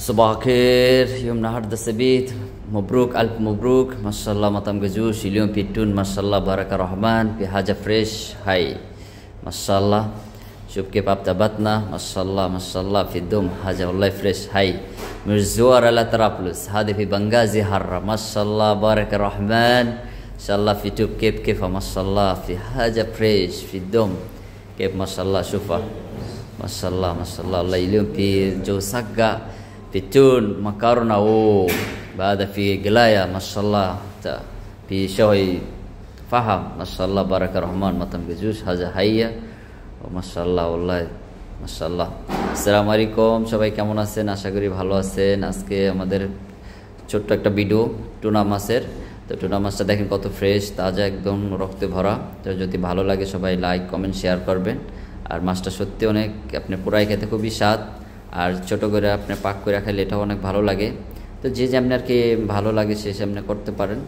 صباح الخير، يومنا النهارده سبت. مبروك ألف مبروك، ما شاء الله مطعم جزوش اليوم بيتون ما شاء الله بارك الرحمن في حاجة فريش. هاي ما شاء الله، شوف كيف أبتبتنا ما شاء الله ما شاء الله في الدوم حاجة والله فريش. هاي مش زوار لا طرابلس، هذه في بنغازي حرة ما شاء الله بارك الرحمن. ما شاء الله في توب كيف ما شاء الله في حاجة فريش في الدوم كيف ما شاء الله. شوفها ما شاء الله ما شاء الله. الله اليوم في جو سقة بتون مكرونة بعد في قلاية ما شاء الله في شوي فهم ما شاء الله بارك الرحمن مطعم جزوش هذا هيا وما شاء الله والله ما شاء الله. আসসালামু আলাইকুম, সবাই কেমন আছেন? আশা করি ভালো আছেন। আজকে আমাদের ছোট্ট একটা ভিডিও টুনা মাছের। তো টুনা মাছটা দেখেন কত ফ্রেশ তাজা একদম রক্তে ভরা। তো যদি ভালো লাগে সবাই লাইক কমেন্ট শেয়ার করবেন। আর মাছটা সত্যি অনেক আপনি পুরাই খেতে খুবই স্বাদ, আর ছোট করে আপনি পাক করে খাইলে এটাও অনেক ভালো লাগে। তো যে যেমনি আর কি ভালো লাগে সে সেমনি করতে পারেন।